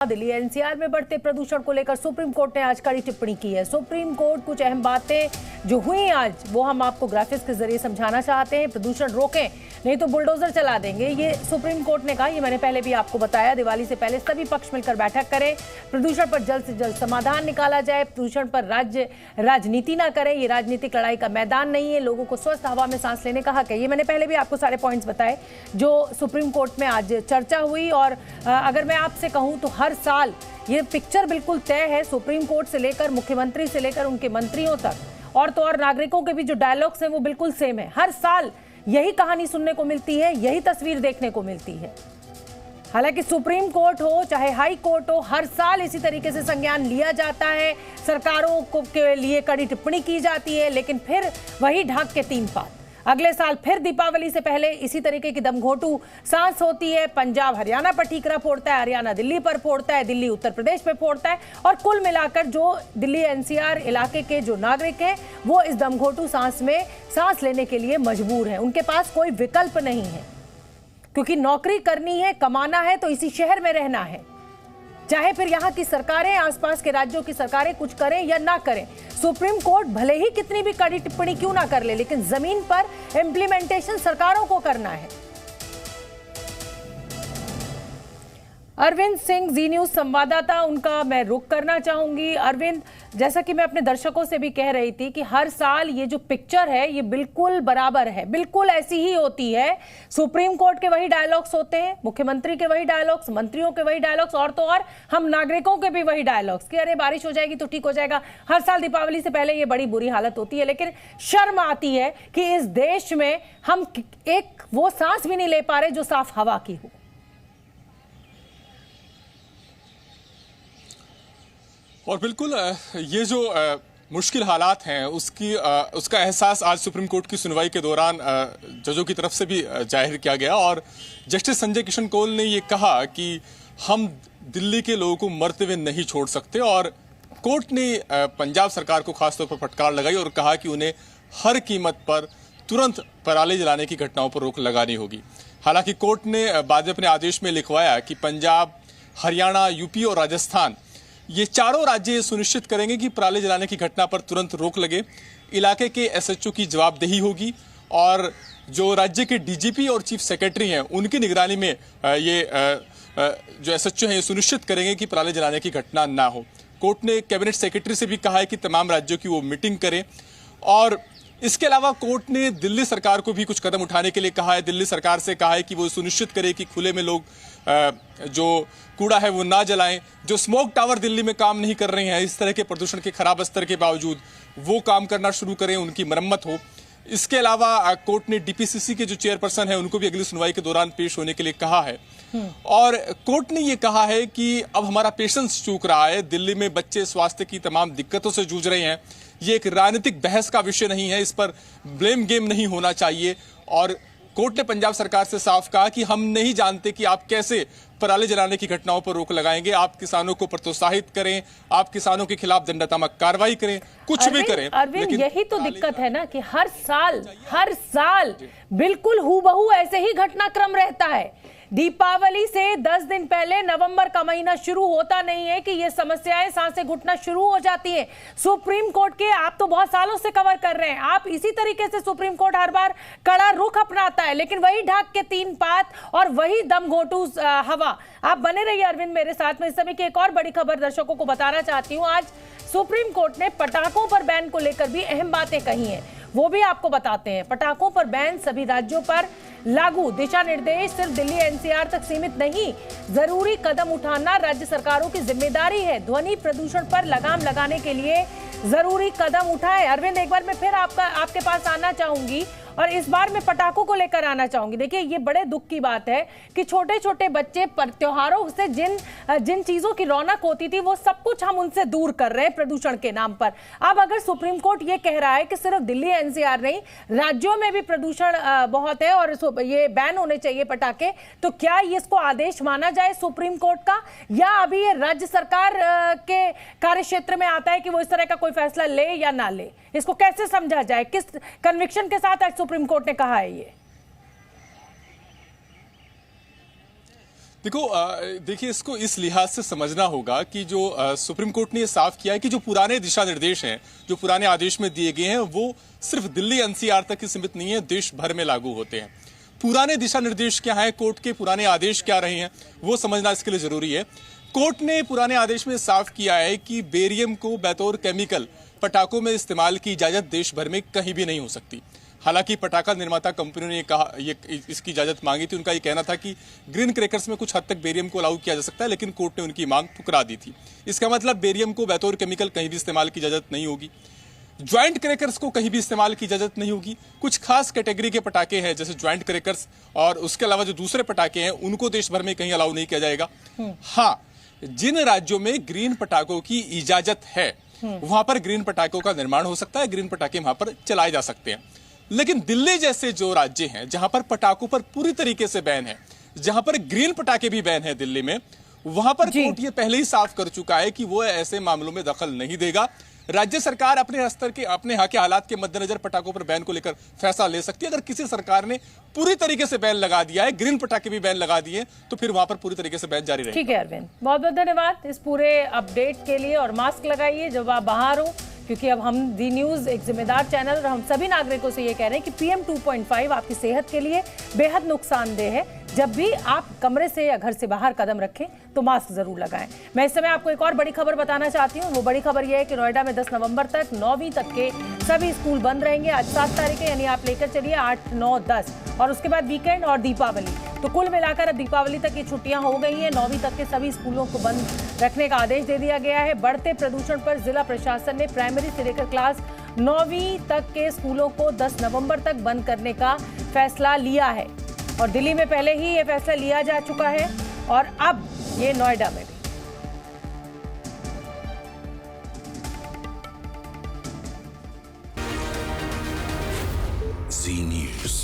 Delhi NCR में बढ़ते प्रदूषण को लेकर सुप्रीम कोर्ट ने आज कड़ी टिप्पणी की है। सुप्रीम कोर्ट कुछ अहम बातें जो हुई आज वो हम आपको ग्राफिक्स के जरिए समझाना चाहते हैं। प्रदूषण रोकें नहीं तो बुलडोजर चला देंगे, ये सुप्रीम कोर्ट ने कहा। ये मैंने पहले भी आपको बताया। दिवाली से पहले सभी पक्ष मिलकर बैठक करें, प्रदूषण पर जल्द से जल्द समाधान निकाला जाए, प्रदूषण पर राजनीति ना करें। ये राजनीतिक लड़ाई का मैदान नहीं है। लोगों को स्वस्थ हवा में सांस लेने का हक है। ये मैंने पहले भी आपको सारे पॉइंट्स बताए जो सुप्रीम कोर्ट में आज चर्चा हुई। और अगर मैं आपसे कहूं तो हर साल ये पिक्चर बिल्कुल तय है, सुप्रीम कोर्ट से लेकर मुख्यमंत्री से लेकर उनके मंत्रियों तक, और तो और नागरिकों के भी जो डायलॉग्स हैं वो बिल्कुल सेम है। हर साल यही कहानी सुनने को मिलती है, यही तस्वीर देखने को मिलती है। हालांकि सुप्रीम कोर्ट हो चाहे हाई कोर्ट हो, हर साल इसी तरीके से संज्ञान लिया जाता है, सरकारों को के लिए कड़ी टिप्पणी की जाती है, लेकिन फिर वही ढाक के तीन पात। अगले साल फिर दीपावली से पहले इसी तरीके की दमघोटू सांस होती है। पंजाब हरियाणा पर ठीकरा फोड़ता है, हरियाणा दिल्ली पर फोड़ता है, दिल्ली उत्तर प्रदेश पे फोड़ता है, और कुल मिलाकर जो दिल्ली एनसीआर इलाके के जो नागरिक हैं वो इस दमघोटू सांस में सांस लेने के लिए मजबूर हैं। उनके पास कोई विकल्प नहीं है, क्योंकि नौकरी करनी है, कमाना है, तो इसी शहर में रहना है। चाहे फिर यहाँ की सरकारें, आसपास के राज्यों की सरकारें कुछ करें या ना करें, सुप्रीम कोर्ट भले ही कितनी भी कड़ी टिप्पणी क्यों ना कर ले, लेकिन जमीन पर इम्प्लीमेंटेशन सरकारों को करना है। अरविंद सिंह, जी न्यूज संवाददाता, उनका मैं रुख करना चाहूंगी। अरविंद, जैसा कि मैं अपने दर्शकों से भी कह रही थी कि हर साल ये जो पिक्चर है ये बिल्कुल बराबर है, बिल्कुल ऐसी ही होती है। सुप्रीम कोर्ट के वही डायलॉग्स होते हैं, मुख्यमंत्री के वही डायलॉग्स, मंत्रियों के वही डायलॉग्स, और तो और हम नागरिकों के भी वही डायलॉग्स कि अरे बारिश हो जाएगी तो ठीक हो जाएगा। हर साल दीपावली से पहले ये बड़ी बुरी हालत होती है, लेकिन शर्म आती है कि इस देश में हम एक वो सांस भी नहीं ले पा रहे जो साफ हवा की हो। और बिल्कुल ये जो मुश्किल हालात हैं उसका एहसास आज सुप्रीम कोर्ट की सुनवाई के दौरान जजों की तरफ से भी जाहिर किया गया। और जस्टिस संजय किशन कौल ने ये कहा कि हम दिल्ली के लोगों को मरते हुए नहीं छोड़ सकते, और कोर्ट ने पंजाब सरकार को खासतौर पर फटकार लगाई और कहा कि उन्हें हर कीमत पर तुरंत पराली जलाने की घटनाओं पर रोक लगानी होगी। हालांकि कोर्ट ने बाद में अपने आदेश में लिखवाया कि पंजाब, हरियाणा, यूपी और राजस्थान, ये चारों राज्य सुनिश्चित करेंगे कि पराली जलाने की घटना पर तुरंत रोक लगे। इलाके के एसएचओ की जवाबदेही होगी, और जो राज्य के डीजीपी और चीफ सेक्रेटरी हैं उनकी निगरानी में जो एसएचओ हैं ये सुनिश्चित करेंगे कि पराली जलाने की घटना ना हो। कोर्ट ने कैबिनेट सेक्रेटरी से भी कहा है कि तमाम राज्यों की वो मीटिंग करें, और इसके अलावा कोर्ट ने दिल्ली सरकार को भी कुछ कदम उठाने के लिए कहा है। दिल्ली सरकार से कहा है कि वो सुनिश्चित करे कि खुले में लोग जो कूड़ा है वो ना जलाएं। जो स्मोक टावर दिल्ली में काम नहीं कर रहे हैं इस तरह के प्रदूषण के खराब स्तर के बावजूद, वो काम करना शुरू करें, उनकी मरम्मत हो। इसके अलावा कोर्ट ने डीपीसीसी के जो चेयरपर्सन है उनको भी अगली सुनवाई के दौरान पेश होने के लिए कहा है। और कोर्ट ने ये कहा है कि अब हमारा पेशेंस चूक रहा है। दिल्ली में बच्चे स्वास्थ्य की तमाम दिक्कतों से जूझ रहे हैं। ये एक राजनीतिक बहस का विषय नहीं है, इस पर ब्लेम गेम नहीं होना चाहिए। और कोर्ट ने पंजाब सरकार से साफ कहा कि हम नहीं जानते कि आप कैसे पराली जलाने की घटनाओं पर रोक लगाएंगे। आप किसानों को प्रोत्साहित करें, आप किसानों के खिलाफ दंडात्मक कार्रवाई करें, कुछ भी करें। अरविंद, यही तो दिक्कत है ना कि हर साल बिल्कुल हूबहू ऐसे ही घटनाक्रम रहता है। दीपावली से 10 दिन पहले नवंबर का महीना शुरू होता नहीं है कि ये समस्याएं सांसें घुटना शुरू हो जाती हैं। सुप्रीम कोर्ट के आप तो बहुत सालों से कवर कर रहे हैं, आप इसी तरीके से सुप्रीम कोर्ट हर बार कड़ा रुख अपनाता है, लेकिन वही ढाक के तीन पात और वही दमघोटू हवा। आप बने रहिए अरविंद मेरे साथ में। इस समय की एक और बड़ी खबर दर्शकों को बताना चाहती हूँ। आज सुप्रीम कोर्ट ने पटाखों पर बैन को लेकर भी अहम बातें कही हैं, वो भी आपको बताते हैं। पटाखों पर बैन सभी राज्यों पर लागू, दिशा निर्देश सिर्फ दिल्ली एनसीआर तक सीमित नहीं, जरूरी कदम उठाना राज्य सरकारों की जिम्मेदारी है। ध्वनि प्रदूषण पर लगाम लगाने के लिए जरूरी कदम उठाए। अरविंद, एक बार मैं फिर आपके पास आना चाहूंगी और इस बार मैं पटाखों को लेकर आना चाहूंगी। देखिए, ये बड़े दुख की बात है कि छोटे छोटे बच्चे पर त्योहारों से जिन चीजों की रौनक होती थी वो सब कुछ हम उनसे दूर कर रहे हैं प्रदूषण के नाम पर। अब अगर सुप्रीम कोर्ट ये कह रहा है कि सिर्फ दिल्ली एनसीआर नहीं, राज्यों में भी प्रदूषण बहुत है और ये बैन होने चाहिए पटाखे, तो क्या ये इसको आदेश माना जाए सुप्रीम कोर्ट का, या अभी ये राज्य सरकार के कार्यक्षेत्र में आता है कि वो इस तरह का कोई फैसला ले या ना ले? इसको कैसे समझा जाए? किस कन्विक्शन के साथ आज सुप्रीम कोर्ट ने कहा है ये? देखो देखिए, इसको इस लिहाज से समझना होगा कि जो सुप्रीम कोर्ट ने ये साफ किया है कि जो पुराने दिशा निर्देश हैं, जो पुराने आदेश में दिए गए हैं, वो सिर्फ दिल्ली एनसीआर तक ही सीमित नहीं है, देश भर में लागू होते हैं। पुराने दिशा निर्देश क्या है, कोर्ट के पुराने आदेश क्या रहे हैं, वो समझना इसके लिए जरूरी है। कोर्ट ने पुराने आदेश में साफ किया है कि बेरियम को बतौर केमिकल पटाखों में इस्तेमाल की इजाजत देश भर में कहीं भी नहीं हो सकती। हालांकि पटाखा निर्माता कंपनियों ने कहा, ये इसकी इजाजत मांगी थी। उनका ये कहना था कि ग्रीन क्रैकर्स में कुछ हद तक बेरियम को अलाउ किया जा सकता है, लेकिन कोर्ट ने उनकी मांग ठुकरा दी थी। इसका मतलब बेरियम को बतौर केमिकल कहीं भी इस्तेमाल की इजाजत नहीं होगी। ज्वाइंट क्रैकर्स को कहीं भी इस्तेमाल की इजाजत नहीं होगी। कुछ खास कैटेगरी के पटाखे हैं जैसे ज्वाइंट क्रैकर्स, और उसके अलावा जो दूसरे पटाखे हैं उनको देश भर में कहीं अलाउ नहीं किया जाएगा। हाँ, जिन राज्यों में ग्रीन पटाखों की इजाजत है वहां पर ग्रीन पटाखों का निर्माण हो सकता है, ग्रीन पटाखे वहां पर चलाए जा सकते हैं। लेकिन दिल्ली जैसे जो राज्य हैं जहां पर पटाखों पर पूरी तरीके से बैन है, जहां पर ग्रीन पटाखे भी बैन है दिल्ली में, वहां पर कोर्ट ये पहले ही साफ कर चुका है कि वो ऐसे मामलों में दखल नहीं देगा। राज्य सरकार अपने स्तर के, अपने यहाँ के हालात के मद्देनजर पटाखों पर बैन को लेकर फैसला ले सकती है। अगर किसी सरकार ने पूरी तरीके से बैन लगा दिया है, ग्रीन पटाखे भी बैन लगा दिए, तो फिर वहां पर पूरी तरीके से बैन जारी रहेगा। ठीक है अरविंद, बहुत बहुत धन्यवाद इस पूरे अपडेट के लिए। और मास्क लगाइए जब आप बाहर हो, क्योंकि अब हम दी न्यूज़ एक जिम्मेदार चैनल और हम सभी नागरिकों से ये कह रहे हैं कि PM 2.5 आपकी सेहत के लिए बेहद नुकसानदेह है। जब भी आप कमरे से या घर से बाहर कदम रखें तो मास्क जरूर लगाएं। मैं इस समय आपको एक और बड़ी खबर बताना चाहती हूँ। वो बड़ी खबर यह है कि नोएडा में 10 नवंबर तक 9वीं तक के सभी स्कूल बंद रहेंगे। आज 7 तारीख है, यानी आप लेकर चलिए 8, 9, 10 और उसके बाद वीकेंड और दीपावली। तो कुल मिलाकर अब दीपावली तक की छुट्टियां हो गई हैं। 9वीं तक के सभी स्कूलों को बंद रखने का आदेश दे दिया गया है। बढ़ते प्रदूषण पर जिला प्रशासन ने प्राइमरी से लेकर क्लास 9वीं तक के स्कूलों को 10 नवंबर तक बंद करने का फैसला लिया है। और दिल्ली में पहले ही ये फैसला लिया जा चुका है और अब ये नोएडा में भी। Z News.